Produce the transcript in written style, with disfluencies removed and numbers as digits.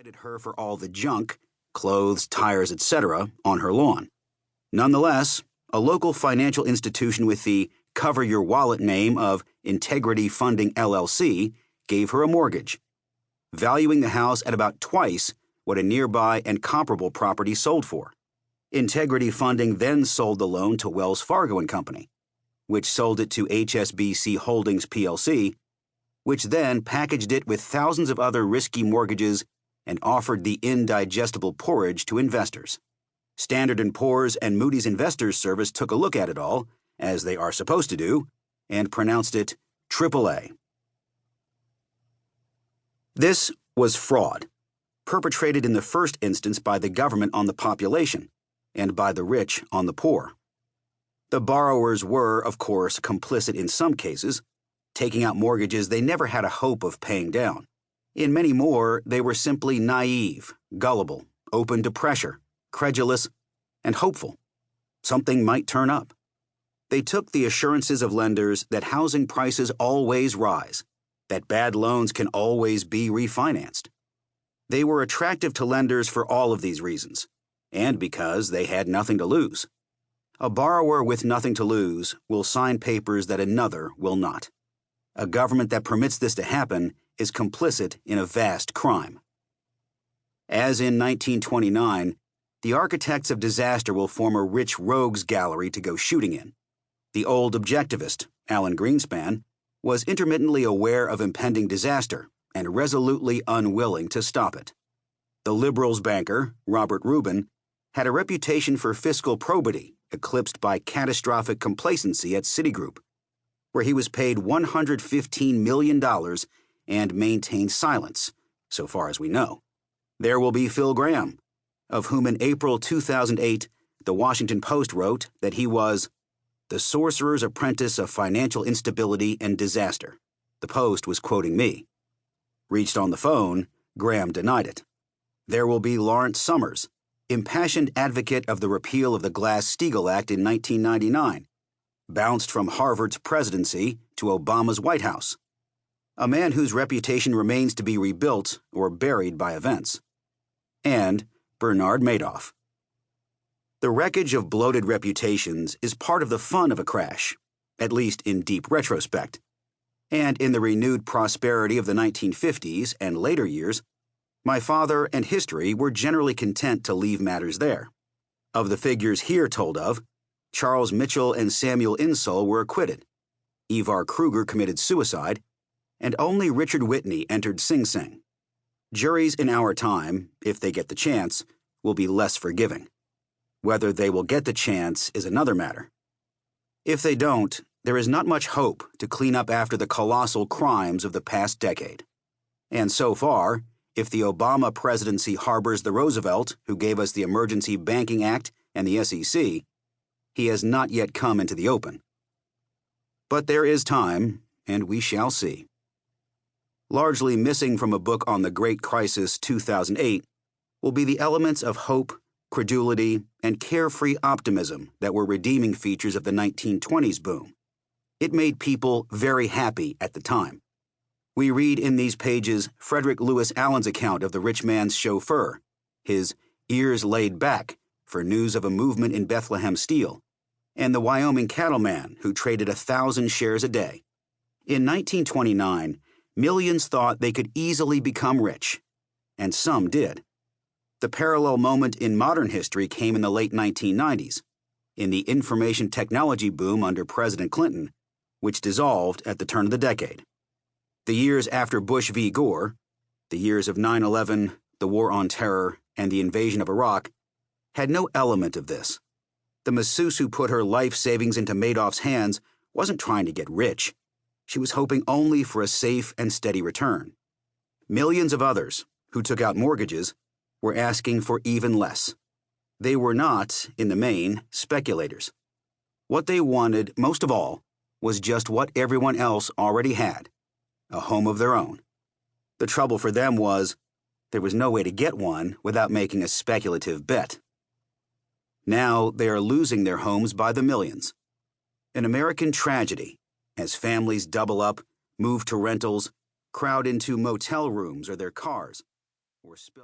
provided her for all the junk, clothes, tires, etc., on her lawn. Nonetheless, a local financial institution with the cover-your-wallet name of Integrity Funding LLC gave her a mortgage, valuing the house at about twice what a nearby and comparable property sold for. Integrity Funding then sold the loan to Wells Fargo and Company, which sold it to HSBC Holdings plc, which then packaged it with thousands of other risky mortgages and offered the indigestible porridge to investors. Standard & Poor's and Moody's Investors Service took a look at it all, as they are supposed to do, and pronounced it AAA. This was fraud, perpetrated in the first instance by the government on the population, and by the rich on the poor. The borrowers were, of course, complicit in some cases, taking out mortgages they never had a hope of paying down. In many more, they were simply naive, gullible, open to pressure, credulous, and hopeful. Something might turn up. They took the assurances of lenders that housing prices always rise, that bad loans can always be refinanced. They were attractive to lenders for all of these reasons, and because they had nothing to lose. A borrower with nothing to lose will sign papers that another will not. A government that permits this to happen is complicit in a vast crime. As in 1929, the architects of disaster will form a rich rogues gallery to go shooting in. The old objectivist, Alan Greenspan, was intermittently aware of impending disaster and resolutely unwilling to stop it. The Liberals banker, Robert Rubin, had a reputation for fiscal probity eclipsed by catastrophic complacency at Citigroup, where he was paid $115 million and maintained silence, so far as we know. There will be Phil Graham, of whom in April 2008, The Washington Post wrote that he was the sorcerer's apprentice of financial instability and disaster. The Post was quoting me. Reached on the phone, Graham denied it. There will be Lawrence Summers, impassioned advocate of the repeal of the Glass-Steagall Act in 1999, bounced from Harvard's presidency to Obama's White House. A man whose reputation remains to be rebuilt or buried by events. And Bernard Madoff. The wreckage of bloated reputations is part of the fun of a crash, at least in deep retrospect. And in the renewed prosperity of the 1950s and later years, my father and history were generally content to leave matters there. Of the figures here told of, Charles Mitchell and Samuel Insull were acquitted, Ivar Kruger committed suicide, and only Richard Whitney entered Sing Sing. Juries in our time, if they get the chance, will be less forgiving. Whether they will get the chance is another matter. If they don't, there is not much hope to clean up after the colossal crimes of the past decade. And so far, if the Obama presidency harbors the Roosevelt who gave us the Emergency Banking Act and the SEC, he has not yet come into the open. But there is time, and we shall see. Largely missing from a book on the Great Crisis 2008 will be the elements of hope, credulity, and carefree optimism that were redeeming features of the 1920s boom. It made people very happy at the time. We read in these pages Frederick Lewis Allen's account of the rich man's chauffeur, his ears laid back for news of a movement in Bethlehem steel, and the Wyoming cattleman who traded 1,000 shares a day. In 1929, millions thought they could easily become rich, and some did. The parallel moment in modern history came in the late 1990s, in the information technology boom under President Clinton, which dissolved at the turn of the decade. The years after Bush v. Gore, the years of 9/11, the War on Terror, and the invasion of Iraq, had no element of this. The masseuse who put her life savings into Madoff's hands wasn't trying to get rich. She was hoping only for a safe and steady return. Millions of others, who took out mortgages, were asking for even less. They were not, in the main, speculators. What they wanted, most of all, was just what everyone else already had, a home of their own. The trouble for them was, there was no way to get one without making a speculative bet. Now they are losing their homes by the millions. An American tragedy, as families double up, move to rentals, crowd into motel rooms or their cars, or spill